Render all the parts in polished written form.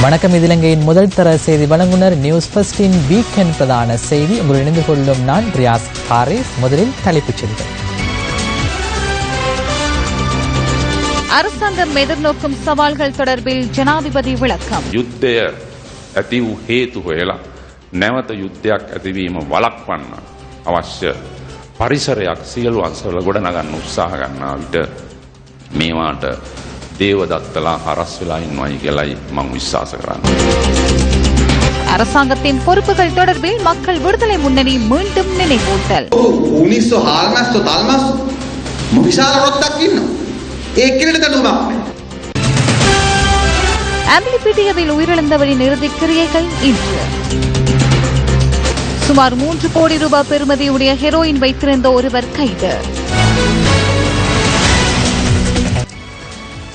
வணக்கம். இது இலங்கையின் முதல் தர செய்தி வழங்குனர் நியூஸ் ஃபர்ஸ்டின் வீக்கெண்ட் பிரதான செய்தி. உங்கள் இணைந்து கொள்ளும் நான் ரியாஸ் ஹாரிஸ். முதலில் தலைப்புச் செய்திகள். அரசாங்கம் எதிர்நோக்கும் சவால்கள் தொடர்பில் ஜனாதிபதி விளக்கம். யுத்தය ඇති වූ හේතු හොයලා නැවත යුද්ධයක් ඇතිවීම වළක්වන්න අවශ්‍ය පරිසරයක් සියලු අංශවල ගොඩනගන්න උත්සාහ ගන්නා විට මේවාට දේවදත්තලා හරස් වෙලා ඉන්නවයි කියලායි මම විශ්වාස කරන්නේ. அரசாங்கத்தின் பொறுப்புகள் தொடர்பில் மக்கள் விடுதலை முன்னணி மீண்டும் நினைவூட்டல். 1940 තල්මස් විශාල රොත්තක් ඉන්නවා. ඒ කිරණ දඬුවමක් නැහැ. அம்பிலிபிட்டியவில் உயிரிழந்தவரின் இறுதிக் கிரியைகள் இன்று. சுமார் 3 கோடி ரூபாய் பெறுமதியுடைய ஹெரோயின் வைத்திருந்த ஒருவர் கைது.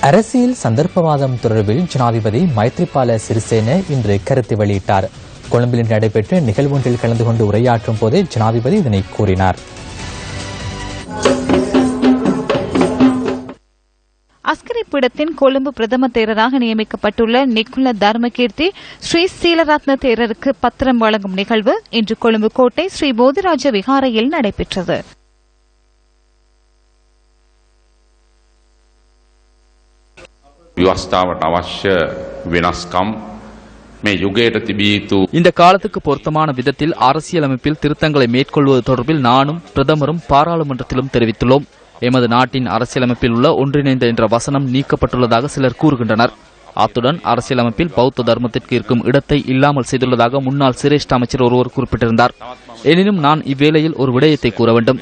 அரசியல் சந்தர்ப்பவாதம் தொடர்பில் ஜனாதிபதி மைத்ரிபால சிறிசேன இன்று கருத்து வெளியிட்டார். கொழும்பில் நடைபெற்ற நிகழ்வொன்றில் கலந்து கொண்டு உரையாற்றும் போதே ஜனாதிபதி இதனை கூறினார். அஸ்கரி பீடத்தின் கொழும்பு பிரதம தேரராக நியமிக்கப்பட்டுள்ள நிக்குல தர்மகீர்த்தி ஸ்ரீ சீலரத்ன தேரருக்கு பத்திரம் வழங்கும் நிகழ்வு இன்று கொழும்பு கோட்டை ஸ்ரீ போதிராஜ விகாரையில் நடைபெற்றது. විවස්ථාවට අවශ්‍ය වෙනස්කම් මේ යුගයට තිබිය යුතු இந்த காலத்துக்கு பொருத்தமான விதத்தில் அரசியலமைப்பில் திருத்தங்களை மேற்கொள்வது தொடர்பில் நானும் பிரதமரும் பாராளுமன்றத்திலும் தெரிவித்துள்ளோம். எமது நாட்டின் அரசியலமைப்பில் உள்ள ஒன்றிணைந்த என்ற வசனம் நீக்கப்பட்டுள்ளதாக சிலர் கூறுகின்றனர். அத்துடன் அரசியலமைப்பில் பௌத்த தர்மத்திற்கு இருக்கும் இடத்தை இல்லாமல் செய்துள்ளதாக முன்னாள் சிரேஷ்ட அமைச்சர் ஒருவர் குறிப்பிட்டிருந்தார். எனினும் நான் இவ்வேளையில் ஒரு விடயத்தை கூற வேண்டும்.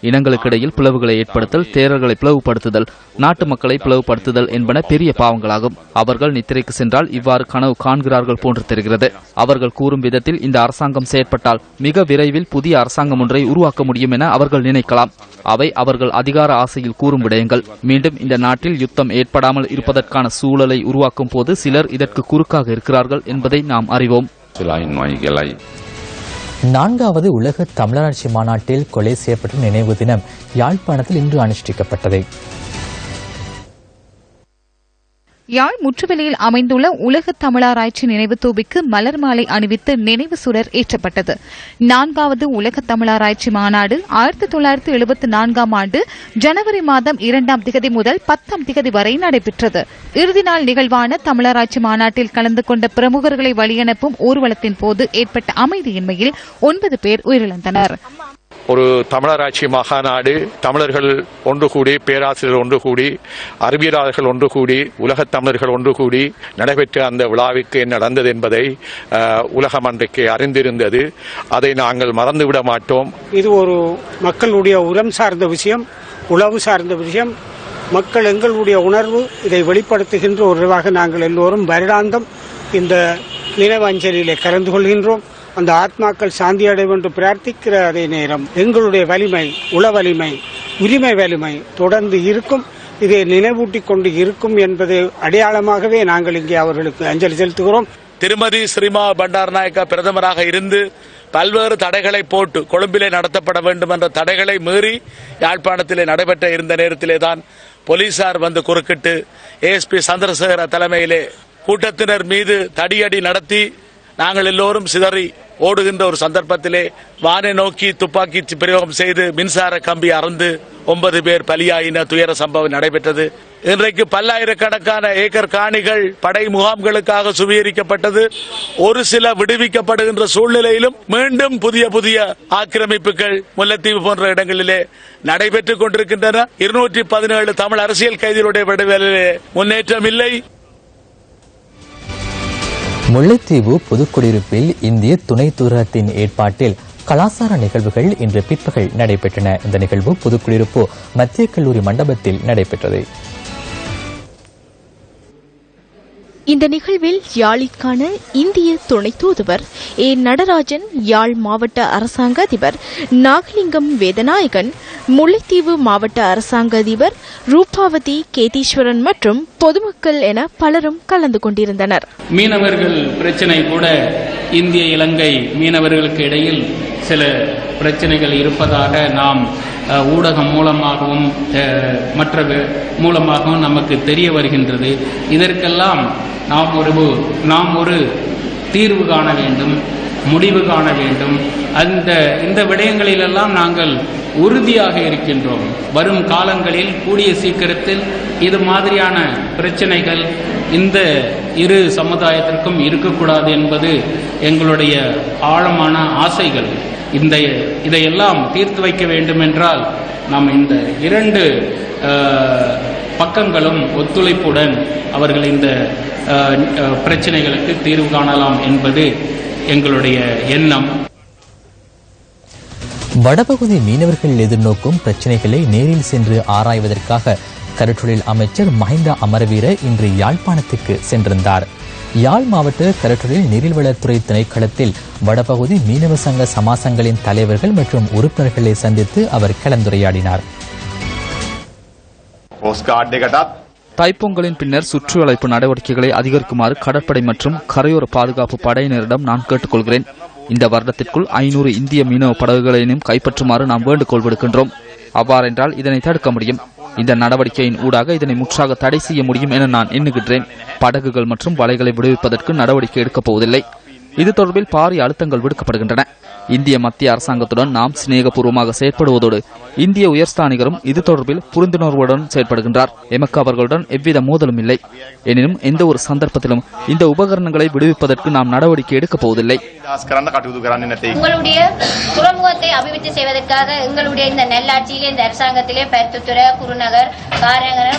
இனங்களுக்கிடையில் பிளவுகளை ஏற்படுத்தல், தேரர்களை பிளவுபடுத்துதல், நாட்டு மக்களை பிளவுபடுத்துதல் என்பன பெரிய பாவங்களாகும். அவர்கள் நித்திரைக்கு சென்றால் இவ்வாறு கனவு காண்கிறார்கள் போன்று தெரிகிறது. அவர்கள் கூறும் விதத்தில் இந்த அரசாங்கம் செயற்பட்டால் மிக விரைவில் புதிய அரசாங்கம் ஒன்றை உருவாக்க முடியும் என அவர்கள் நினைக்கலாம். அவை அவர்கள் அதிகார ஆசையில் கூறும் விடயங்கள். மீண்டும் இந்த நாட்டில் யுத்தம் ஏற்படாமல் இருப்பதற்கான சூழலை உருவாக்கும் போது சிலர் இதற்கு குறுக்காக இருக்கிறார்கள் என்பதை நாம் அறிவோம். 4வது உலக தமிழராட்சி மாநாட்டில் கொலை செய்யப்பட்ட நினைவு தினம் யாழ்ப்பாணத்தில் இன்று அனுஷ்டிக்கப்பட்டது. யாழ் முற்றுவெளியில் அமைந்துள்ள உலக தமிழராய்ச்சி நினைவு தூபிக்கு மலர் மாலை அணிவித்து நினைவு சுடர் ஏற்றப்பட்டது. 4வது உலக தமிழராய்ச்சி மாநாடு 1974 ஆண்டு ஜனவரி மாதம் 2ஆம் திகதி முதல் 10ஆம் திகதி வரை நடைபெற்றது. இறுதி நாள் நிகழ்வான தமிழராய்ச்சி மாநாட்டில் கலந்து கொண்ட பிரமுகர்களை வழியனுப்பும் ஊர்வலத்தின் போது ஏற்பட்ட அமைதியின்மையில் 9 பேர் உயிரிழந்தனர். ஒரு தமிழராட்சி மகாநாடு, தமிழர்கள் ஒன்று கூடி, பேராசிரியர்கள் ஒன்று கூடி, அறிவியலாளர்கள் ஒன்று கூடி, உலகத் தமிழர்கள் ஒன்று கூடி நடைபெற்ற அந்த விழாவிற்கு என்ன நடந்தது என்பதை உலகம் அன்றைக்கு அறிந்திருந்தது. அதை நாங்கள் மறந்துவிட மாட்டோம். இது ஒரு மக்களுடைய உரம் சார்ந்த விஷயம், உளவு சார்ந்த விஷயம். மக்கள் எங்களுடைய உணர்வு இதை வெளிப்படுத்துகின்ற ஒருவாக நாங்கள் எல்லோரும் வருடாந்தம் இந்த நினைவஞ்சலியிலே கலந்து கொள்கின்றோம். அந்த ஆத்மாக்கள் சாந்தி அடையும் என்று பிரார்த்திக்கிற அதே நேரம் எங்களுடைய வலிமை, உள வலிமை, உரிமை வலிமை தொடர்ந்து இருக்கும். இதை நினைவூட்டிக் கொண்டு இருக்கும் என்பது அடையாளமாகவே நாங்கள் இங்கே அவர்களுக்கு அஞ்சலி செலுத்துகிறோம். திருமதி ஸ்ரீமா பண்டாரநாயக்கா பிரதமராக இருந்து பல்வேறு தடைகளை போட்டு கொழும்பிலே நடத்தப்பட வேண்டும் என்ற தடைகளை மீறி யாழ்ப்பாணத்திலே நடைபெற்ற இருந்த நேரத்திலே தான் போலீசார் வந்து குறுக்கிட்டு ASP சந்திரசேகர தலைமையிலே கூட்டத்தினர் மீது தடியடி நடத்தி நாங்கள் எல்லோரும் சிதறி ஓடுகின்ற ஒரு சந்தர்ப்பத்திலே வானை நோக்கி துப்பாக்கி பிரயோகம் செய்து மின்சார கம்பி அறந்து 9 பேர் பலியாயின துயர சம்பவம் நடைபெற்றது. இன்றைக்கு பல்லாயிரக்கணக்கான ஏக்கர் காணிகள் படை முகாம்களுக்காக சுவீகரிக்கப்பட்டது. ஒரு சில விடுவிக்கப்படுகின்ற சூழ்நிலையிலும் மீண்டும் புதிய ஆக்கிரமிப்புகள் முல்லைத்தீவு போன்ற இடங்களிலே நடைபெற்றுக் கொண்டிருக்கின்றன. 217 தமிழ் அரசியல் கைதிகளுடைய விடுதலையிலே முன்னேற்றம் இல்லை. முல்லைத்தீவு புதுக்குடியிருப்பில் இந்திய துணை தூதரகத்தின் ஏற்பாட்டில் கலாசார நிகழ்வுகள் இன்று பிற்பகல் நடைபெற்றன. இந்த நிகழ்வு புதுக்குடியிருப்பு மத்திய கல்லூரி மண்டபத்தில் நடைபெற்றது. இந்த நிகழ்வில் யாழிற்கான இந்திய துணை தூதுவர் நடராஜன், யாழ் மாவட்ட அரசாங்க அதிபர் நாகலிங்கம் வேதநாயகன், முல்லைத்தீவு மாவட்ட அரசாங்க அதிபர் ரூபாவதி கேதீஸ்வரன் மற்றும் பொதுமக்கள் என பலரும் கலந்து கொண்டிருந்தனர். மீனவர்கள் பிரச்சனை கூட இந்திய இலங்கை மீனவர்களுக்கு இடையில் சில பிரச்சனைகள் இருப்பதாக நாம் ஊடகம் மூலமாகவும் மற்ற மூலமாகவும் நமக்கு தெரிய வருகின்றது. இதற்கெல்லாம் நாம் ஒரு தீர்வு காண வேண்டும், முடிவு காண வேண்டும். இந்த விடயங்களிலெல்லாம் நாங்கள் உறுதியாக இருக்கின்றோம். வரும் காலங்களில் கூடிய சீக்கிரத்தில் இது மாதிரியான பிரச்சனைகள் இந்த இரு சமுதாயத்திற்கும் இருக்கக்கூடாது என்பது எங்களுடைய ஆழமான ஆசைகள். இதையெல்லாம் தீர்த்து வைக்க வேண்டும் என்றால் நாம் இந்த இரண்டு பக்கங்களும் ஒத்துழைப்புடன் அவர்கள் இந்த பிரச்சனைகளுக்கு தீர்வு காணலாம் என்பது எங்களுடைய எண்ணம். வடபகுதி மீனவர்கள் எதிர்நோக்கும் பிரச்சினைகளை நேரில் சென்று ஆராய்வதற்காக கடற்றொழில் அமைச்சர் மஹிந்த அமரவீர இன்று யாழ்ப்பாணத்துக்கு சென்றிருந்தார். யாழ் மாவட்ட கடற்றொழில் நீர்வளத்துறை திணைக்களத்தில் வடபகுதி மீனவ சங்க சமாசங்களின் தலைவர்கள் மற்றும் உறுப்பினர்களை சந்தித்து அவர் கலந்துரையாடினார். தைப்பொங்கலின் பின்னர் சுற்றுவளைப்பு நடவடிக்கைகளை அதிகரிக்குமாறு கடற்படை மற்றும் கரையோர பாதுகாப்பு படையினரிடம் நான் கேட்டுக்கொள்கிறேன். இந்த வருடத்திற்குள் 500 இந்திய மீனவ படகுகளையும் கைப்பற்றுமாறு நாம் வேண்டுகோள் விடுக்கின்றோம். அவ்வாறென்றால் இதனை தடுக்க முடியும். இந்த நடவடிக்கையின் ஊடாக இதனை முற்றாக தடை செய்ய முடியும் என நான் எண்ணுகின்றேன். படகுகள் மற்றும் வலைகளை விடுவிப்பதற்கு நடவடிக்கை எடுக்கப் போவதில்லை. இது தொடர்பில் பாரிய அழுத்தங்கள் விடுக்கப்படுகின்றன. இந்திய மத்திய அரசாங்கத்துடன் நாம் சிநேகபூர்வமாக செயற்படுவதோடு இந்திய உயர்ஸ்தானிகரும் இது தொடர்பில் புரிந்துணர்வுடன் செயற்படுகின்றார். எமக்கு அவர்களுடன் எவ்வித மோதலும் இல்லை. எனினும் எந்த ஒரு சந்தர்ப்பத்திலும் இந்த உபகரணங்களை விடுவிப்பதற்கு நாம் நடவடிக்கை எடுக்கப் போவதில்லை. உங்களுடைய துறைமுகத்தை அபிவிருத்தி செய்வதற்காக எங்களுடைய இந்த நெல்லாட்சியிலே இந்த அரசாங்கத்திலே பருத்தித்துறை, குருநகர், காரநகர்,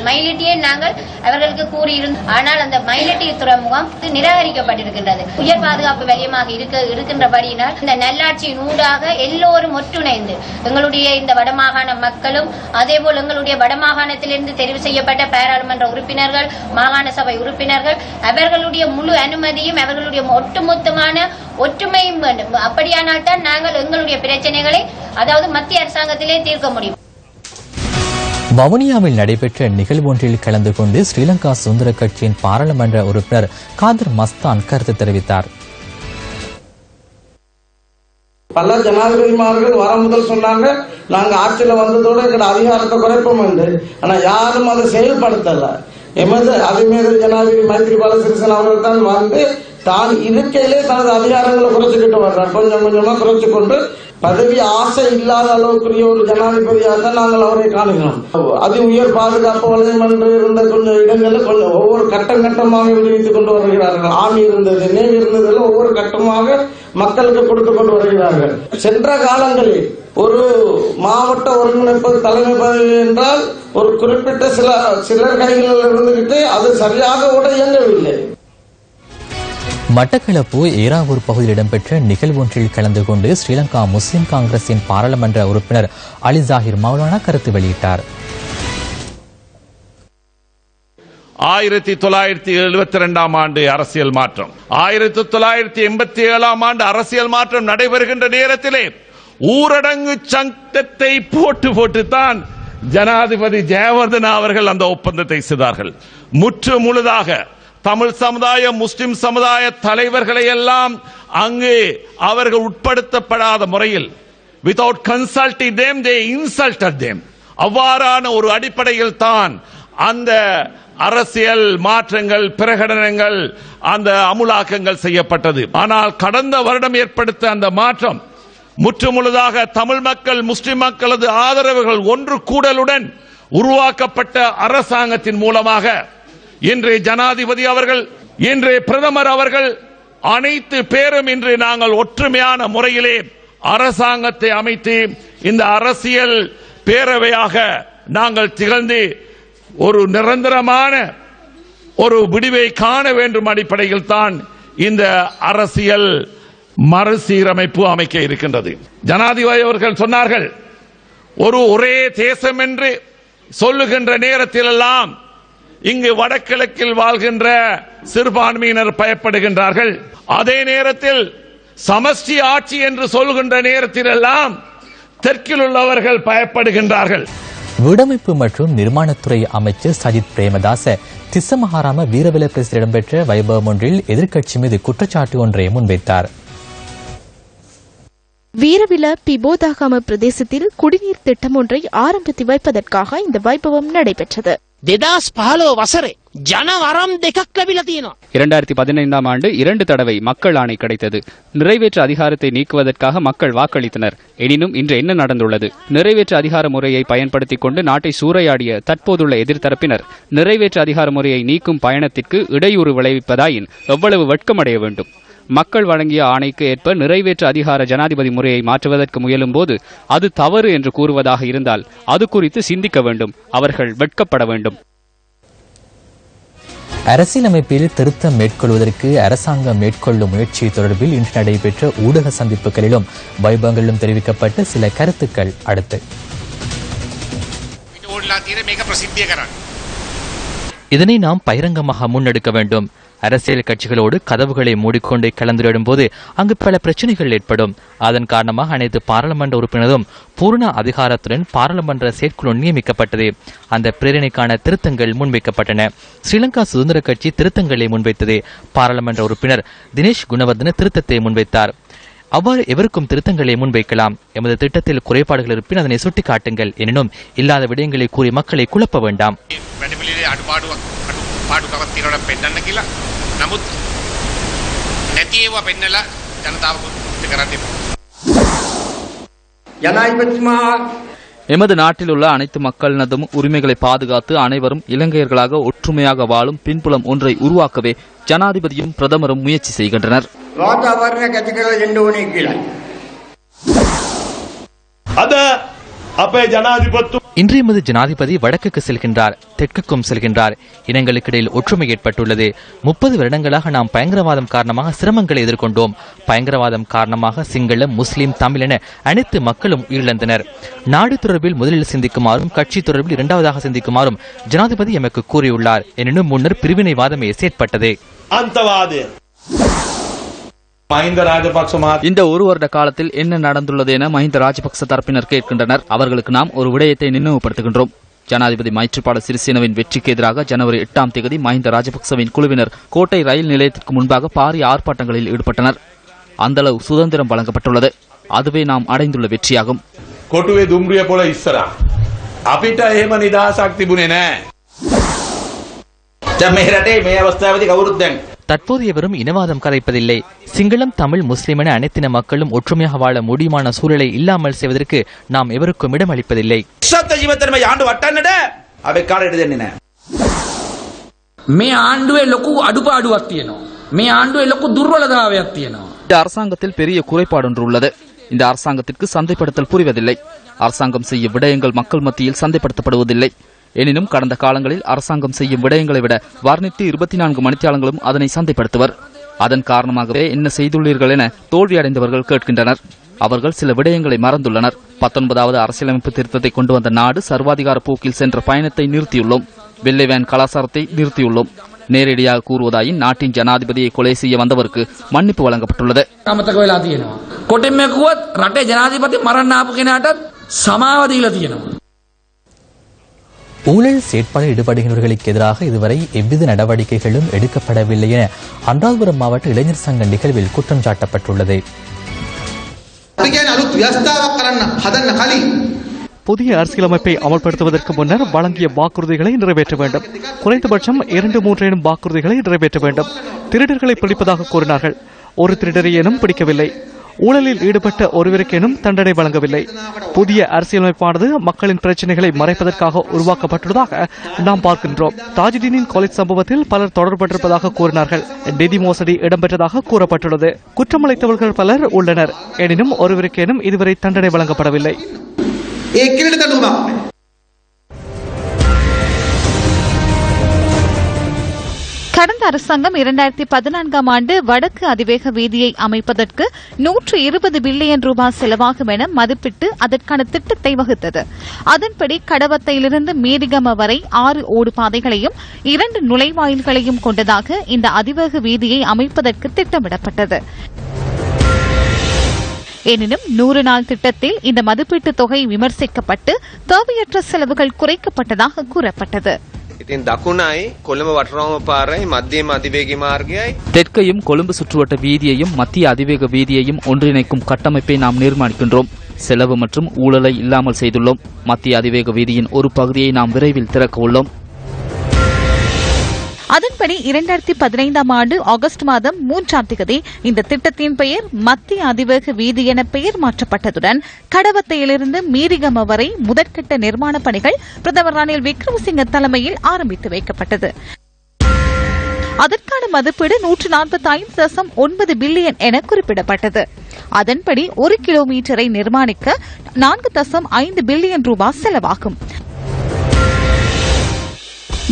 மயிலட்டியை நாங்கள் அவர்களுக்கு கூறியிருந்தோம். ஆனால் அந்த மயிலட்டி துறைமுகம் நிராகரிக்கப்பட்டிருக்கின்றது. உயர் பாதுகாப்பு வலயமாக இருக்கின்றபடியினால் இந்த நல்லாட்சியின் ஊடாக எல்லோரும் ஒற்றுணைந்து எங்களுடைய இந்த வடமாகாண மக்களும் அதேபோல் எங்களுடைய வடமாகாணத்திலிருந்து தெரிவு செய்யப்பட்ட பாராளுமன்ற உறுப்பினர்கள், மாகாண சபை உறுப்பினர்கள் அவர்களுடைய முழு அனுமதியும் அவர்களுடைய ஒட்டுமொத்தமான ஒற்றுமையும் வேண்டும். அப்படியானால் தான் நாங்கள் எங்களுடைய பிரச்சனைகளை அதாவது மத்திய அரசாங்கத்திலே தீர்க்க முடியும். வவுனியாவில் நடைபெற்ற நிகழ்வொன்றில் கலந்து கொண்டு ஸ்ரீலங்கா சுதந்திர கட்சியின் பாராளுமன்ற உறுப்பினர் காதர் மஸ்தான் கருத்து தெரிவித்தார். பல ஜனாதிபதிமார்கள் வர முதல் சொன்னாங்க, நாங்க ஆட்சியில வந்ததோட எங்களோட அதிகாரத்தை குறைப்போம் என்று. ஆனா யாரும் அதை செயல்படுத்தல. எமது அதிமேத ஜனாதிபதி மைத்ரிபால சிறிசேன அவர்கள் தான் வந்து தான் இருக்கையிலே தனது அதிகாரங்களை குறைச்சுக்கிட்டு வர்றார். கொஞ்சம் கொஞ்சமா குறைச்சு கொண்டு பதவி ஆசை இல்லாத அளவுக்குரிய ஒரு ஜனாதிபதியாக தான் நாங்கள் அவரை காணுகிறோம். அதி உயர் பாதுகாப்பு வலயம் என்று இருந்த கொஞ்சம் இடங்களில் கொஞ்சம் ஒவ்வொரு கட்டமாக விடுவித்துக் கொண்டு வருகிறார்கள். ஆர்மி இருந்தது, நேவி இருந்தது, ஒவ்வொரு கட்டமாக மக்களுக்கு கொடுத்து கொண்டு வருகிறார்கள். சென்ற காலங்களில் ஒரு மாவட்ட ஒருங்கிணைப்பு தலைமை பதவி என்றால் ஒரு குறிப்பிட்ட சிலர் கைகளில் இருந்துகிட்டு அது சரியாக கூட இயங்கவில்லை. மட்டக்களப்பு ஏராவூர் பகுதியில் இடம்பெற்ற நிகழ்வொன்றில் கலந்து கொண்டு ஸ்ரீலங்கா முஸ்லிம் காங்கிரசின் பாராளுமன்ற உறுப்பினர் அலி ஜாகிர் மௌலானா கருத்து வெளியிட்டார். 1972 ஆண்டு அரசியல் மாற்றம், 1987 ஆண்டு அரசியல் மாற்றம் நடைபெறுகின்ற நேரத்திலே ஊரடங்கு சட்டத்தை போட்டுத்தான் ஜனாதிபதி ஜெயவர்தனா அவர்கள் அந்த ஒப்பந்தத்தை செய்தார்கள். முற்று முழுதாக தமிழ் சமுதாய, முஸ்லிம் சமுதாய தலைவர்களை எல்லாம் அங்கு அவர்கள் உட்படுத்தப்படாத முறையில் without consulting them they insulted them. அவ்வாறான ஒரு அடிப்படையில் தான் அந்த அரசியல் மாற்றங்கள், பிரகடனங்கள், அந்த அமுலாக்கங்கள் செய்யப்பட்டது. ஆனால் கடந்த வருடம் ஏற்படுத்த அந்த மாற்றம் முற்றுமுழுதாக தமிழ் மக்கள், முஸ்லிம் மக்களது ஆதரவுகள் ஒன்று கூடலுடன் உருவாக்கப்பட்ட அரசாங்கத்தின் மூலமாக இன்றைய ஜனாதிபதி அவர்கள், இன்றைய பிரதமர் அவர்கள் அனைத்து பேரும் இன்று நாங்கள் ஒற்றுமையான முறையிலே அரசாங்கத்தை அமைத்து இந்த அரசியல் பேரவையாக நாங்கள் திகழ்ந்து ஒரு நிரந்தரமான ஒரு விடிவை காண வேண்டும் அடிப்படையில் தான் இந்த அரசியல் மறுசீரமைப்பு அமைக்க இருக்கின்றது. ஜனாதிபதி அவர்கள் சொன்னார்கள், ஒரே தேசம் என்று சொல்லுகின்ற நேரத்தில் எல்லாம் இங்கு வடகிழக்கில் வாழ்கின்ற சிறுபான்மையினர் பயப்படுகின்றார்கள். அதே நேரத்தில் சமஷ்டி ஆட்சி என்று சொல்கின்ற நேரத்தில் எல்லாம் தெற்கில் உள்ளவர்கள் பயப்படுகின்றார்கள். வீடமைப்பு மற்றும் நிர்மாணத்துறை அமைச்சர் சஜித் பிரேமதாச திஸ்ஸமஹாராம வீரவல பிரதேசத்தில் இடம்பெற்ற வைபவம் ஒன்றில் எதிர்க்கட்சி மீது குற்றச்சாட்டு ஒன்றை முன்வைத்தார். வீரவில பிபோதாகம பிரதேசத்தில் குடிநீர் திட்டம் ஒன்றை ஆரம்பித்து வைப்பதற்காக இந்த வைபவம் நடைபெற்றது. 2015 වසරේ ජන වරම් දෙකක් ලැබිලා තියෙනවා. 2015 ஆண்டு 2 தடவை மக்கள் ஆணை கிடைத்தது. நிறைவேற்று அதிகாரத்தை நீக்குவதற்காக மக்கள் வாக்களித்தனர். எனினும் இன்று என்ன நடந்துள்ளது? நிறைவேற்று அதிகார முறையை பயன்படுத்திக் கொண்டு நாட்டை சூறையாடிய தற்போதுள்ள எதிர்த்தரப்பினர் நிறைவேற்று அதிகார முறையை நீக்கும் பயணத்திற்கு இடையூறு விளைவிப்பதாயின் எவ்வளவு வெட்கமடைய வேண்டும்? மக்கள் வழங்கிய ஆணைக்கு ஏற்ப நிறைவேற்று அதிகார ஜனாதிபதி முறையை மாற்றுவதற்கு முயலும் போது அது தவறு என்று கூறுவதாக இருந்தால் அது குறித்து சிந்திக்க வேண்டும். அவர்கள் வெட்கப்பட வேண்டும். அரசியலமைப்பில் திருத்தம் மேற்கொள்வதற்கு அரசாங்கம் மேற்கொள்ளும் முயற்சி தொடர்பில் இன்று நடைபெற்ற ஊடக சந்திப்புகளிலும் வைபவங்களிலும் தெரிவிக்கப்பட்ட சில கருத்துக்கள் அடுத்து. இதனை நாம் பகிரங்கமாக முன்னெடுக்க வேண்டும். அரசியல் கட்சிகளோடு கதவுகளை மூடிக்கொண்டே கலந்துரையாடும் போது அங்கு பல பிரச்சனைகள் ஏற்படும். அதன் காரணமாக அனைத்து பாராளுமன்ற உறுப்பினரும் பூர்ண அதிகாரத்துடன் பாராளுமன்ற செயற்குழு நியமிக்கப்பட்டது. அந்த பிரேரணைக்கான திருத்தங்கள் முன்வைக்கப்பட்டன. ஸ்ரீலங்கா சுதந்திர கட்சி திருத்தங்களை முன்வைத்தது. பாராளுமன்ற உறுப்பினர் தினேஷ் குணவர்தன திருத்தத்தை முன்வைத்தார். அவ்வாறு எவருக்கும் திருத்தங்களை முன்வைக்கலாம். எமது திட்டத்தில் குறைபாடுகள் இருப்பின் அதனை சுட்டிக்காட்டுங்கள். எனினும் இல்லாத விடயங்களை கூறி மக்களை குழப்ப வேண்டாம். පාඩුකමක් තියෙනවනම් පෙන්නන්න කියලා. නමුත් නැති ඒවා පෙන්නලා ජනතාව කුත් කරන්නේ. ஜனாதிபதிமா எமது நாட்டில் உள்ள அனைத்து மக்களினதும் உரிமைகளை பாதுகாத்து அனைவரும் இலங்கையர்களாக ஒற்றுமையாக வாழும் பின்புலம் ஒன்றை உருவாக்கவே ஜனாதிபதியும் பிரதமரும் முயற்சி செய்கின்றனர். இன்று எமது ஜனாதிபதி வடக்குக்கு செல்கின்றார், தெற்குக்கும் செல்கின்றார். இனங்களுக்கிடையில் ஒற்றுமை ஏற்பட்டுள்ளது. 30 வருடங்களாக நாம் பயங்கரவாதம் காரணமாக சிரமங்களை எதிர்கொண்டோம். பயங்கரவாதம் காரணமாக சிங்கள, முஸ்லிம், தமிழ் என அனைத்து மக்களும் உயிரிழந்தனர். நாடு தொடர்பில் முதலில் சிந்திக்குமாறும் கட்சி தொடர்பில் இரண்டாவதாக சிந்திக்குமாறும் ஜனாதிபதி எமக்கு கூறியுள்ளார். எனினும் முன்னர் பிரிவினைவாதமே செயற்பட்டது. இந்த ஒரு வருட காலத்தில் என்ன நடந்துள்ளது என மஹிந்த ராஜபக்ச தரப்பினர் கேட்கின்றனர். அவர்களுக்கு நாம் ஒரு விடயத்தை நினைவுபடுத்துகின்றோம். ஜனாதிபதி மைத்ரிபால சிறிசேனவின் வெற்றிக்கு எதிராக ஜனவரி 8ஆம் தேதி மஹிந்த ராஜபக்சவின் குழுவினர் கோட்டை ரயில் நிலையத்திற்கு முன்பாக பாரிய ஆர்ப்பாட்டங்களில் ஈடுபட்டனர். அந்த அளவு சுதந்திரம் வழங்கப்பட்டுள்ளது. அதுவே நாம் அடைந்துள்ள வெற்றியாகும். කොටුවේ දුම්රිය පොළ ඉස්සරහා අපිට එහෙම නිදහසක් තිබුණේ නැහැ. දැන් මේ රටේ මේ අවස්ථාවේදී කවුරුත් දැන් தற்போதையவரும் இனவாதம் கதைப்பதில்லை. சிங்களம், தமிழ், முஸ்லிம் என அனைத்தின மக்களும் ஒற்றுமையாக வாழ முடியுமான சூழலை இல்லாமல் செய்வதற்கு நாம் எவருக்கும் இடம் அளிப்பதில்லை. මේ ආණ්ඩුවේ ලොකු අඩුපාඩුවක් තියෙනවා. මේ ආණ්ඩුවේ ලොකු දුර්වලතාවයක් තියෙනවා. இந்த அரசாங்கத்தில் பெரிய குறைபாடு ஒன்று உள்ளது. இந்த அரசாங்கத்திற்கு சந்தைப்படுத்தல் புரிவதில்லை. அரசாங்கம் செய்யும் விடயங்கள் மக்கள் மத்தியில் சந்தைப்படுத்தப்படுவதில்லை. எனினும் கடந்த காலங்களில் அரசாங்கம் செய்யும் விடயங்களை விட வர்ணித்து 24 மணித்தியாலங்களும் அதனை சந்தைப்படுத்துவர். அதன் காரணமாகவே என்ன செய்துள்ளீர்கள் என தோல்வியடைந்தவர்கள் கேட்கின்றனர். அவர்கள் சில விடயங்களை மறந்துள்ளனர். 19வது அரசியலமைப்பு திருத்தத்தை கொண்டு வந்த நாடு சர்வாதிகார போக்கில் சென்ற பயணத்தை நிறுத்தியுள்ளோம். வெள்ளைவேன் கலாச்சாரத்தை நிறுத்தியுள்ளோம். நேரடியாக கூறுவதாயின் நாட்டின் ஜனாதிபதியை கொலை செய்ய வந்தவருக்கு மன்னிப்பு வழங்கப்பட்டுள்ளது. ஊழல் செயற்பாடு ஈடுபடுகின்றவர்களுக்கு எதிராக இதுவரை எவ்வித நடவடிக்கைகளும் எடுக்கப்படவில்லை என அனுராதபுரம் மாவட்ட இளைஞர் சங்க நிகழ்வில் குற்றம் சாட்டப்பட்டுள்ளது. புதிய அரசியலமைப்பை அமல்படுத்துவதற்கு முன்னர் வழங்கிய வாக்குறுதிகளை நிறைவேற்ற வேண்டும். குறைந்தபட்சம் 2-3 வாக்குறுதிகளை நிறைவேற்ற வேண்டும். திருடர்களை பிடிப்பதாக கூறினார்கள். ஒரு திருடரையேனும் பிடிக்கவில்லை. ஊழலில் ஈடுபட்ட ஒருவருக்கேனும் தண்டனை வழங்கவில்லை. புதிய அரசியலமைப்பானது மக்களின் பிரச்சனைகளை மறைப்பதற்காக உருவாக்கப்பட்டுள்ளதாக நாம் பார்க்கின்றோம். தாஜுதீனின் கொலை சம்பவத்தில் பலர் தொடர்பட்டிருப்பதாக கூறினார்கள். நிதி மோசடி இடம்பெற்றதாக கூறப்பட்டுள்ளது. குற்றமளித்தவர்கள் பலர் உள்ளனர். எனினும் ஒருவருக்கேனும் இதுவரை தண்டனை வழங்கப்படவில்லை. கடந்த அரசாங்கம் 2014ஆம் ஆண்டு வடக்கு அதிவேக வீதியை அமைப்பதற்கு 120 பில்லியன் ரூபாய் செலவாகும் என மதிப்பிட்டு அதற்கான திட்டத்தை வகுத்தது. அதன்படி கடவத்தையிலிருந்து மீரிகம வரை 6 ஓடுபாதைகளையும் 2 நுழைவாயில்களையும் கொண்டதாக இந்த அதிவேக வீதியை அமைப்பதற்கு திட்டமிடப்பட்டது. எனினும் 100 நாள் திட்டத்தில் இந்த மதிப்பீட்டு தொகை விமர்சிக்கப்பட்டு தேவையற்ற செலவுகள் குறைக்கப்பட்டதாக கூறப்பட்டது. ඉතින් දකුණයි කොළඹ වටරවම පාරයි මධ්‍යම அதிவேகி මාර්ගයයි தெற்கையும் கொழும்பு சுற்றுவட்ட வீதியையும் மத்திய அதிவேக வீதியையும் ஒன்றிணைக்கும் கட்டமைப்பை நாம் நிர்மாணிக்கின்றோம். செலவு மற்றும் ஊழலை இல்லாமல் செய்துள்ளோம். மத்திய அதிவேக வீதியின் ஒரு பகுதியை நாம் விரைவில் திறக்க உள்ளோம். அதன்படி 2015 ஆண்டு ஆகஸ்ட் மாதம் 3ஆம் தேதி இந்த திட்டத்தின் பெயர் மத்திய அதிவேக வீதி என பெயர் மாற்றப்பட்டதுடன் கடவத்தையிலிருந்து மீரிகம வரை முதற்கட்ட நிர்மாண பணிகள் பிரதமர் ரணில் விக்ரமசிங்க தலைமையில் ஆரம்பித்து வைக்கப்பட்டது. அதற்கான மதிப்பீடு 145.9 பில்லியன் என குறிப்பிடப்பட்டது. அதன்படி 1 கிலோமீட்டரை நிர்மாணிக்க 4.5 பில்லியன் ரூபாய் செலவாகும்.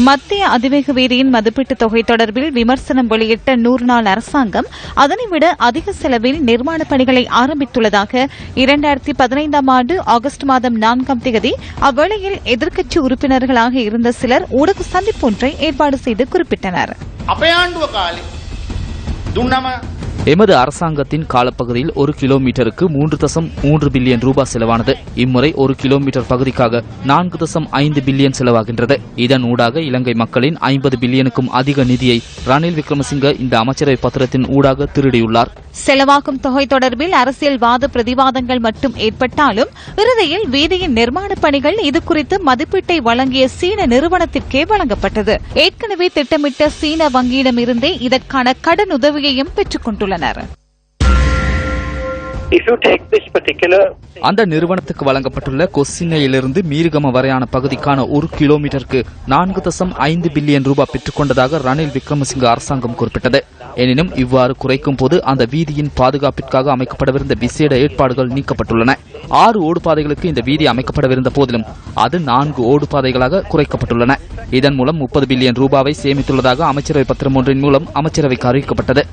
மத்திய அதிவேக வீதியின் மதிப்பீட்டு தொகை தொடர்பில் விமர்சனம் வெளியிட்ட 100 நாள் அரசாங்கம் அதனைவிட அதிக செலவில் நிர்மாண பணிகளை ஆரம்பித்துள்ளதாக 2015 ஆண்டு ஆகஸ்ட் மாதம் 4ஆம் தேதி அவ்வேளையில் எதிர்க்கட்சி உறுப்பினர்களாக இருந்த சிலர் ஊடக சந்திப்பு ஒன்றை ஏற்பாடு செய்து குறிப்பிட்டனர். எமது அரசாங்கத்தின் காலப்பகுதியில் 1 கிலோமீட்டருக்கு 3.3 பில்லியன் ரூபாய் செலவானது. இம்முறை 1 கிலோமீட்டர் பகுதிக்காக 4.5 பில்லியன் செலவாகின்றது. இதன் ஊடாக இலங்கை மக்களின் 50 பில்லியனுக்கும் அதிக நிதியை ரணில் விக்ரமசிங்க இந்த அமைச்சரவை பத்திரத்தின் ஊடாக திருடியுள்ளார். செலவாகும் தொகை தொடர்பில் அரசியல் வாத பிரதிவாதங்கள் மட்டும் ஏற்பட்டாலும் இறுதியில் வீதியின் நிர்மாண பணிகள் இதுகுறித்து மதிப்பீட்டை வழங்கிய சீன நிறுவனத்திற்கே வழங்கப்பட்டது. ஏற்கனவே திட்டமிட்ட சீன வங்கியிடமிருந்தே இதற்கான கடன் உதவியையும் பெற்றுக் கொண்டுள்ளனர். அந்த நிறுவனத்துக்கு வழங்கப்பட்டுள்ள கொஸ்ஸினையிலிருந்து மீரிகம வரையான பகுதிக்கான 1 கிலோமீட்டருக்கு 4.5 பில்லியன் ரூபாய் பெற்றுக் கொண்டதாக ரணில் விக்ரமசிங்க அரசாங்கம் குறிப்பிட்டது. எனினும் இவ்வாறு குறைக்கும் போது அந்த வீதியின் பாதுகாப்பிற்காக அமைக்கப்படவிருந்த விசேட ஏற்பாடுகள் நீக்கப்பட்டுள்ளன. 6 ஓடுபாதைகளுக்கு இந்த வீதி அமைக்கப்படவிருந்த போதிலும் அது 4 ஓடுபாதைகளாக குறைக்கப்பட்டுள்ளன. இதன் மூலம் 30 பில்லியன் ரூபாவை சேமித்துள்ளதாக அமைச்சரவை பத்திரம் ஒன்றின் மூலம் அமைச்சரவைக்கு அறிவிக்கப்பட்டது.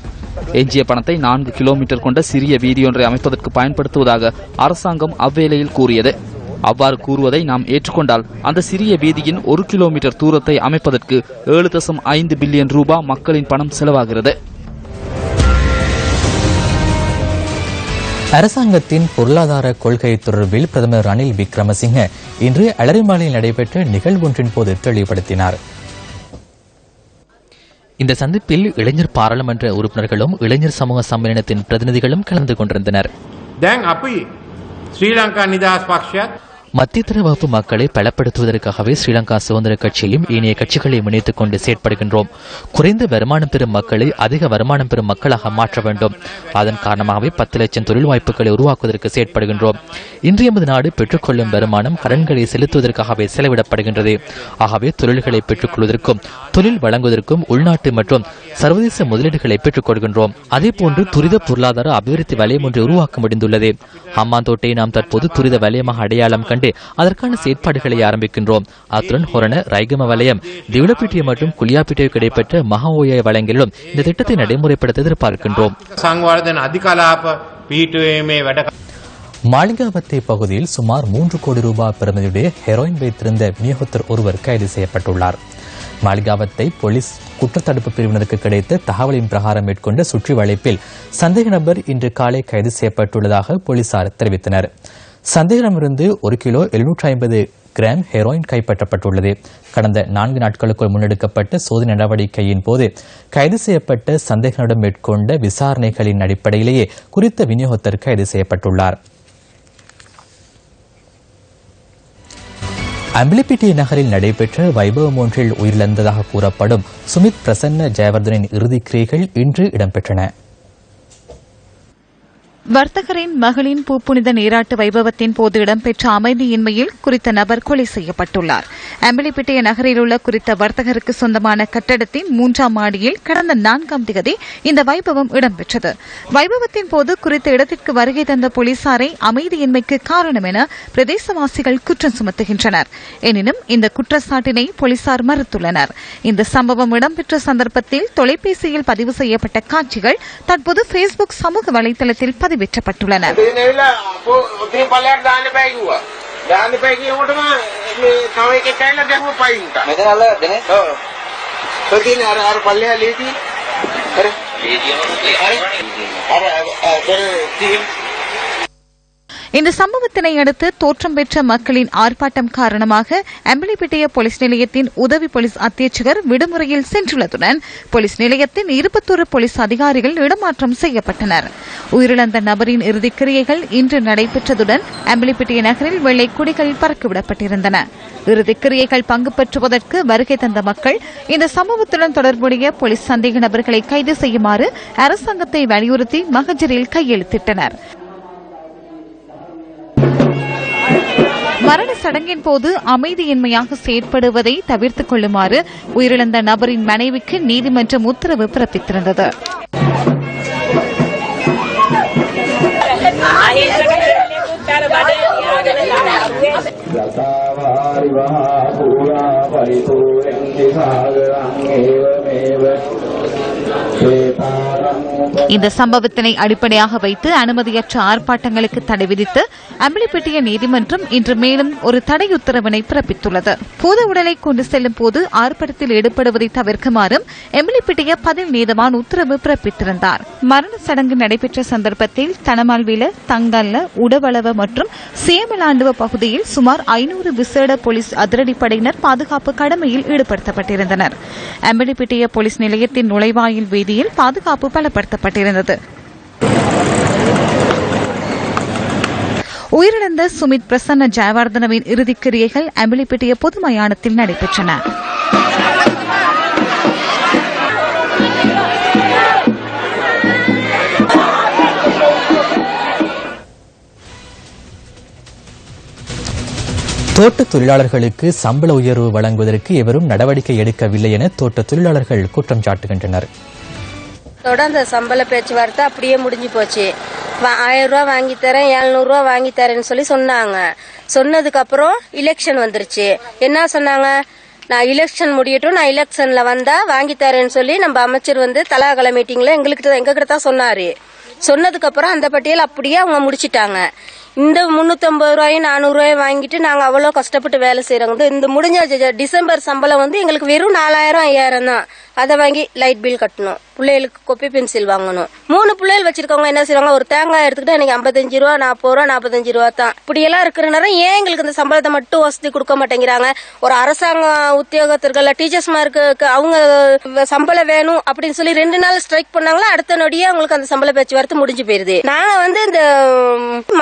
எஞ்சிய பணத்தை 4 கிலோமீட்டர் கொண்ட சிறிய வீதியொன்றை அமைப்பதற்கு பயன்படுத்துவதாக அரசாங்கம் அவ்வேளையில் கூறியது. அவ்வாறு கூறுவதை நாம் ஏற்றுக்கொண்டால் அந்த சிறிய வீதியின் 1 கிலோமீட்டர் தூரத்தை அமைப்பதற்கு 7.5 பில்லியன் ரூபாய் மக்களின் பணம் செலவாகிறது. அரசாங்கத்தின் பொருளாதார கொள்கை தொடர்பில் பிரதமர் ரணில் விக்ரமசிங்க இன்று அலரிமாலையில் நடைபெற்ற நிகழ்வொன்றின் போது தெளிவுபடுத்தினார். இந்த சந்திப்பில் இளைஞர் பாராளுமன்ற உறுப்பினர்களும் இளைஞர் சமூக சம்மேளனத்தின் பிரதிநிதிகளும் கலந்து கொண்டிருந்தனர். மத்தியதர வகுப்பு மக்களை பலப்படுத்துவதற்காகவே ஸ்ரீலங்கா சுதந்திர கட்சியையும் ஏனைய கட்சிகளையும் இணைத்துக் கொண்டு செயற்படுகின்றோம். குறைந்த வருமானம் பெறும் மக்களை அதிக வருமானம் பெறும் மக்களாக மாற்ற வேண்டும். அதன் காரணமாகவே 10 லட்சம் தொழில் வாய்ப்புகளை உருவாக்குவதற்கு செயற்படுகின்றோம். இன்று எமது நாடு பெற்றுக்கொள்ளும் வருமானம் கடன்களை செலுத்துவதற்காகவே செலவிடப்படுகின்றது. ஆகவே தொழில்களை பெற்றுக் கொள்வதற்கும் தொழில் வழங்குவதற்கும் உள்நாட்டு மற்றும் சர்வதேச முதலீடுகளை பெற்றுக் கொள்கின்றோம். அதேபோன்று துரித பொருளாதார அபிவிருத்தி வலயம் ஒன்று உருவாக்க முடிந்துள்ளது. ஹம்மாந்தோட்டை நாம் தற்போது துரித வலயமாக அடையாளம் கண்டு அதற்கான செயற்பாடுகளை ஆரம்பிக்கின்றோம். அத்துடன் ஹொரண ரைகம வலயம் திவிலப்பீட்டிய மற்றும் குளியாப்பீட்டிற்கு இடைப்பட்ட மகா ஓய வலயங்களிலும் இந்த திட்டத்தை நடைமுறைப்படுத்த எதிர்பார்க்கின்றோம். மாளிகாவத்தை பகுதியில் சுமார் 3 கோடி ரூபாய் பெறுமதியுடைய ஹெரோயின் வைத்திருந்த விநியோகத்தர் ஒருவர் கைது செய்யப்பட்டுள்ளார். மாளிகாவத்தை போலீஸ் குற்றத்தடுப்பு பிரிவினருக்கு கிடைத்த தகவலின் பிரகாரம் மேற்கொண்ட சுற்றி வளைப்பில் சந்தேக நபர் இன்று காலை கைது செய்யப்பட்டுள்ளதாக போலீசார் தெரிவித்தனர். சந்தேகமிருந்து 1 கிலோ 750 கிராம் ஹெரோயின் கைப்பற்றப்பட்டுள்ளது. கடந்த 4 நாட்களுக்குள் முன்னெடுக்கப்பட்ட சோதனை நடவடிக்கையின் போது கைது செய்யப்பட்ட சந்தேகனிடம் மேற்கொண்ட விசாரணைகளின் அடிப்படையிலேயே குறித்த விநியோகத்தர் கைது செய்யப்பட்டுள்ளார். அம்பிலிப்பிட்டிய நகரில் நடைபெற்ற வைபவம் ஒன்றில் உயிரிழந்ததாக கூறப்படும் சுமித் பிரசன்ன ஜெயவர்தனின் இறுதிக்கிரியைகள் இன்று இடம்பெற்றன. வர்த்தகரின் மகளின் பூப்புனித நீராட்டு வைபவத்தின் போது இடம்பெற்ற அமைதியின்மையில் குறித்த நபர் கொலை செய்யப்பட்டுள்ளார். அம்பிலிப்பிட்டிய நகரில் உள்ள குறித்த வர்த்தகருக்கு சொந்தமான கட்டடத்தின் 3ஆம் மாடியில் கடந்த 4ஆம் தேதி இந்த வைபவம் இடம்பெற்றது. வைபவத்தின் போது குறித்த இடத்திற்கு வருகை தந்த போலீசாரை அமைதியின்மைக்கு காரணம் என பிரதேசவாசிகள் குற்றம் சுமத்துகின்றனர். எனினும் இந்த குற்றச்சாட்டினை போலீசார் மறுத்துள்ளனர். இந்த சம்பவம் இடம்பெற்ற சந்தர்ப்பத்தில் தொலைபேசியில் பதிவு செய்யப்பட்ட காட்சிகள் தற்போது பேஸ்புக் சமூக வலைதளத்தில் பதிவேற்றப்பட்டுள்ளன. இந்த சம்பவத்தினை அடுத்து தோற்றம் பெற்ற மக்களின் ஆர்ப்பாட்டம் காரணமாக அம்பலிப்பிட்டிய போலீஸ் நிலையத்தின் உதவி போலீஸ் அத்தியட்சகர் விடுமுறையில் சென்றுள்ளதுடன் போலீஸ் நிலையத்தின் 21 போலீஸ் அதிகாரிகள் இடமாற்றம் செய்யப்பட்டனர். உயிரிழந்த நபரின் இறுதிக்கிரியைகள் இன்று நடைபெற்றதுடன் அம்பலிப்பிட்டிய நகரில் வெள்ளை கொடிகள் பறக்கவிடப்பட்டிருந்தன. இறுதிக்கிரியைகள் பங்கு பெற்றுவதற்கு வருகை தந்த மக்கள் இந்த சம்பவத்துடன் தொடர்புடைய போலீஸ் சந்தேக நபர்களை கைது செய்யுமாறு அரசாங்கத்தை வலியுறுத்தி மகஜரில் கையெழுத்திட்டனர். மரண சடங்கின் போது அமைதியின்மையாக செயற்படுவதை தவிர்த்துக் கொள்ளுமாறு உயிரிழந்த நபரின் மனைவிக்கு நீதிமன்றம் உத்தரவு பிறப்பித்திருந்தது. இந்த சம்பவத்தினை அடிப்படையாக வைத்து அனுமதியற்ற ஆர்ப்பாட்டங்களுக்கு தடை விதித்து அம்பலிப்பிட்டிய நீதிமன்றம் இன்று மேலும் ஒரு தடை உத்தரவினை பிறப்பித்துள்ளது. பூத உடலை கொண்டு செல்லும் போது ஆர்ப்பாட்டத்தில் ஈடுபடுவதை தவிர்க்குமாறும் அம்பலிப்பிட்டிய பதில் நீதவான் உத்தரவு பிறப்பித்திருந்தார். மரண சடங்கு நடைபெற்ற சந்தர்ப்பத்தில் தனமால்வில, தங்கல்ல, உடவளவ மற்றும் சேமலாண்டுவ பகுதியில் சுமார் 500 விசேட போலீஸ் அதிரடிப்படையினர் பாதுகாப்பு கடமையில் ஈடுபடுத்தப்பட்டிருந்தனர். அம்பலிப்பிட்டிய போலீஸ் நிலையத்தின் நுழைவாயில் வீதியில் பாதுகாப்பு பலப்படுத்தப்பட்டிருந்தது. உயிரிழந்த சுமித் பிரசன்ன ஜெயவர்தனவின் இறுதிக்கிரியைகள் அம்பலிப்பிட்டிய பொது மயானத்தில் நடைபெற்றன. தோட்ட தொழிலாளர்களுக்கு சம்பள உயர்வு வழங்குவதற்கு எவரும் நடவடிக்கை எடுக்கவில்லை என தோட்ட தொழிலாளர்கள் குற்றம் சாட்டுகின்றனர். தொடர்ந்து சம்பள பேச்சுவார்த்தை அப்படியே முடிஞ்சு போச்சு. 1000 ரூபா வாங்கி தரேன், 700 ரூபா வாங்கி தரேன்னு சொல்லி சொன்னாங்க. சொன்னதுக்கு அப்புறம் எலெக்ஷன் வந்துருச்சு. என்ன சொன்னாங்க, நான் எலெக்ஷன் முடியட்டும், நான் எலெக்ஷன்ல வந்தா வாங்கி தரேன்னு சொல்லி நம்ம அமைச்சர் வந்து தலாகல மீட்டிங்ல எங்ககிட்ட தான் சொன்னாரு. சொன்னதுக்கு அப்புறம் அந்த பட்டியல் அப்படியே அவங்க முடிச்சிட்டாங்க. இந்த 350 ரூபாயும் 400 ரூபாயும் வாங்கிட்டு நாங்க அவ்வளவு கஷ்டப்பட்டு வேலை செய்யறோங்க. இந்த முடிஞ்ச டிசம்பர் சம்பளம் வந்து எங்களுக்கு வெறும் 4000 5000 தான். அதை வாங்கி லைட் பில் கட்டணும், பிள்ளைகளுக்கு கொப்பி பென்சில் வாங்கணும். 3 பிள்ளைகள் வச்சிருக்கவங்க என்ன செய்வாங்க, ஒரு தேங்காய் எடுத்துக்கிட்டு எனக்கு 55 ரூபா 40 ரூபா 45 ரூபா தான். இப்படி எல்லாம் இருக்கிற நேரம் ஏன் எங்களுக்கு இந்த சம்பளத்தை மட்டும் வசதி கொடுக்க மாட்டேங்கிறாங்க? ஒரு அரசாங்க உத்தியோகத்தர்கள் டீச்சர்ஸ்மாருக்கு அவங்க சம்பளம் வேணும் அப்படின்னு சொல்லி 2 நாள் ஸ்ட்ரைக் பண்ணாங்களா, அடுத்த நொடியே அவங்களுக்கு அந்த சம்பள பேச்சுவார்த்தை முடிஞ்சு போயிருது. நாங்க வந்து இந்த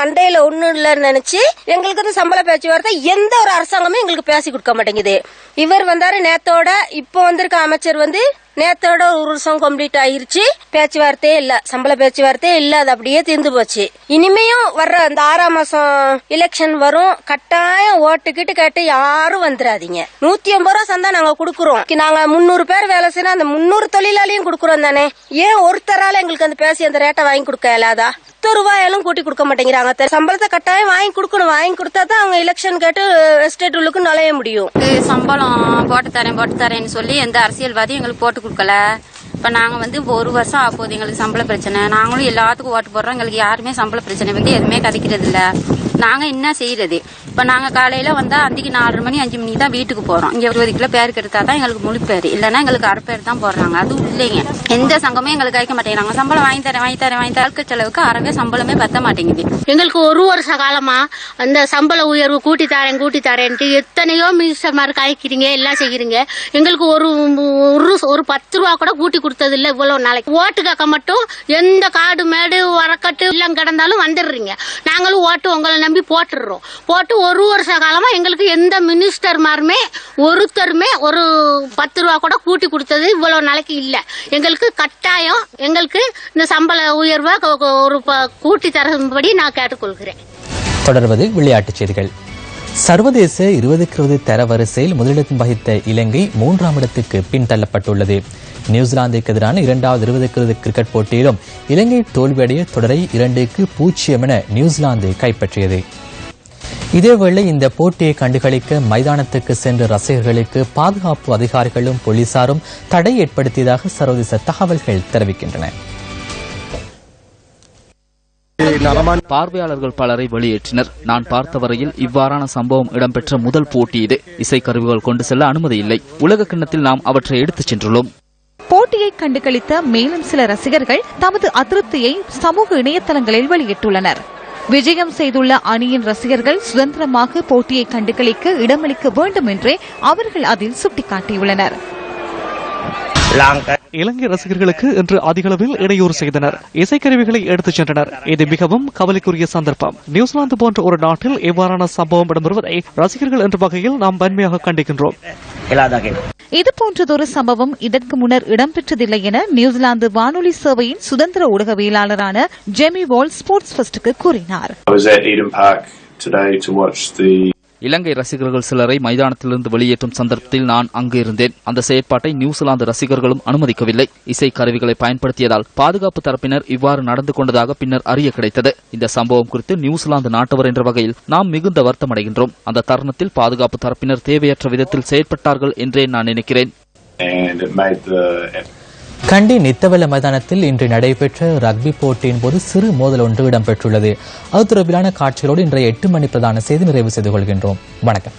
மண்டையில ஒண்ணும் இல்லன்னு நினைச்சு எங்களுக்கு வந்து சம்பள பேச்சுவார்த்தை எந்த ஒரு அரசாங்கமே எங்களுக்கு பேசி கொடுக்க மாட்டேங்குது. இவர் வந்தாரு நேத்தோட, இப்ப வந்திருக்க அமைச்சர் வந்து நேத்தோட 1 வருஷம் கம்ப்ளீட் ஆயிருச்சு. பேச்சுவார்த்தையே இல்ல, சம்பள பேச்சுவார்த்தையே இல்ல, அது அப்படியே தீர்ந்து போச்சு. இனிமையும் வர்ற அந்த 6ஆம் மாசம் எலெக்ஷன் வரும், கட்டாயம் ஓட்டுக்கிட்டு கேட்டு யாரும் வந்துடாதீங்க. 150 ரூபா சந்தா நாங்க குடுக்குறோம். நாங்க 300 பேர் வேலை செய்யணும், அந்த 300 தொழிலாளியும் குடுக்குறோம் தானே. ஏன் ஒருத்தரால எங்களுக்கு அந்த பேசி அந்த ரேட்டை வாங்கி கொடுக்க இயலாதா? 10 ரூபாயாலும் கூட்டி கொடுக்க மாட்டேங்கிறாங்க. சம்பளத்தை கட்டாயம் வாங்கி கொடுக்கணும், வாங்கி கொடுத்தா தான் அவங்க எலெக்ஷன் கேட்டு எஸ்டேட் உள்ளுக்கு நுழைய முடியும். சம்பளம் போட்டு தரேன்னு சொல்லி எந்த அரசியல்வாதி எங்களுக்கு போட்டு கொடுக்கல. இப்ப நாங்க வந்து 1 வருஷம் ஆகுது எங்களுக்கு சம்பள பிரச்சனை. நாங்களும் எல்லாத்துக்கும் ஓட்டு போடுறோம், எங்களுக்கு யாருமே சம்பள பிரச்சனை வந்து எதுவுமே கதைக்கிறது இல்ல. நாங்க என்ன செய்யறது? இப்ப நாங்க காலையில வந்தா அன்றைக்கு 4:30 மணி 5 மணிக்கு தான் வீட்டுக்கு போறோம். இங்க 20 கிலோ பேருக்கு எடுத்தா தான் எங்களுக்கு முழு பேர், இல்லன்னா எங்களுக்கு அரை பேர் தான் போடுறாங்க. அதுவும் இல்லைங்க, எந்த சங்கமே எங்களுக்கு அழைக்க மாட்டேங்கிறாங்க. சம்பளம் வாங்கி தரேன் செலவுக்கு அறவே சம்பளமே பத்த மாட்டேங்குது. எங்களுக்கு 1 வருஷ காலமா அந்த சம்பள உயர்வு கூட்டி தரேன்ட்டு எத்தனையோ மினிஸ்டர்மாருக்கு அழைக்கிறீங்க, எல்லாம் செய்கிறீங்க. எங்களுக்கு ஒரு 10 ரூபா கூட கூட்டி கொடுத்தது இல்ல இவ்வளவு நாளைக்கு. ஓட்டு கேட்க மட்டும் எந்த காடு மேடு வரக்கட்டு எல்லாம் கிடந்தாலும் வந்துடுறீங்க. நாங்களும் ஓட்டு உங்களை நம்பி போட்டுடுறோம். போட்டு 1 வருஷ காலமா எங்களுக்கு எந்த மினிஸ்டர்மாருமே ஒருத்தருமே ஒரு 10 ரூபா கூட கூட்டி கொடுத்தது இவ்வளவு நாளைக்கு இல்ல. எங்களுக்கு கட்டாயம் எங்களுக்கு இந்த சம்பள உயர்வை ஒரு கூட்டி தரும்படி நான் கேட்டுக்கொள்கிறேன். தொடர்வது விளையாட்டுச் செய்திகள். சர்வதேச 20-20 தரவரிசையில் முதலிடம் வகித்த இலங்கை 3ஆம் இடத்துக்கு பின்தள்ளப்பட்டுள்ளது. நியூசிலாந்துக்கு எதிரான 2வது 20-20 கிரிக்கெட் போட்டியிலும் இலங்கை தோல்வியடைய தொடரை 2-0 என நியூசிலாந்து கைப்பற்றியது. இதேவேளை இந்த போட்டியை கண்டுகளிக்க மைதானத்துக்கு சென்ற ரசிகர்களுக்கு பாதுகாப்பு அதிகாரிகளும் போலீசாரும் தடை ஏற்படுத்தியதாக சர்வதேச தகவல்கள் தெரிவிக்கின்றன. பார்வையாளர்கள் பலரை வெளியேற்றினர். நான் பார்த்த வரையில் இவ்வாறான சம்பவம் இடம்பெற்ற முதல் போட்டி இது. இசைக்கருவிகள் கொண்டு செல்ல அனுமதி இல்லை. உலக கிண்ணத்தில் நாம் அவற்றை எடுத்துச் சென்றுள்ளோம். போட்டியை கண்டுகளித்த மேலும் சில ரசிகர்கள் தமது அதிருப்தியை சமூக இணையதளங்களில் வெளியிட்டுள்ளனர். விஜயம் செய்துள்ள அணியின் ரசிகர்கள் சுதந்திரமாக போட்டியை கண்டுகளிக்க இடமளிக்க வேண்டும் என்றே அவர்கள் அதில் சுட்டிக்காட்டியுள்ளனர். இலங்கை ரசிகர்களுக்கு இன்று அதிகளவில் இடையூறு செய்தனர். இசைக்கருவிகளை எடுத்துச் சென்றனர். இது மிகவும் கவலைக்குரிய சந்தர்ப்பம். நியூசிலாந்து போன்ற ஒரு நாட்டில் இவ்வாறான சம்பவம் இடம்பெறுவதை ரசிகர்கள் என்ற வகையில் நாம் வன்மையாக கண்டிக்கின்றோம். இதுபோன்றதொரு சம்பவம் இதற்கு முன்னர் இடம்பெற்றதில்லை என நியூசிலாந்து வானொலி சேவையின் சுதந்திர ஊடகவியலாளரான ஜெமி வால் ஸ்போர்ட்ஸ் ஃபெஸ்டுக்கு கூறினார். இலங்கை ரசிகர்கள் சிலரை மைதானத்திலிருந்து வெளியேற்றும் சந்தர்ப்பத்தில் நான் அங்கு இருந்தேன். அந்த செயற்பாட்டை நியூசிலாந்து ரசிகர்களும் அனுமதிக்கவில்லை. இசை கருவிகளை பயன்படுத்தியதால் பாதுகாப்பு தரப்பினர் இவ்வாறு நடந்து கொண்டதாக பின்னர் அறிய கிடைத்தது. இந்த சம்பவம் குறித்து நியூசிலாந்து நாட்டவர் என்ற வகையில் நாம் மிகுந்த வருத்தமடைகின்றோம். அந்த தருணத்தில் பாதுகாப்பு தரப்பினர் தேவையற்ற விதத்தில் செயற்பட்டார்கள் என்றே நான் நினைக்கிறேன். கண்டி நித்தவெல்ல மைதானத்தில் இன்று நடைபெற்ற ரக்பி போட்டியின் போது சிறு மோதல் ஒன்று இடம்பெற்றுள்ளது. அது தொடர்பிலான காட்சிகளோடு இன்றைய 8 மணி பிரதான செய்தி நிறைவு செய்து கொள்கின்றோம். வணக்கம்.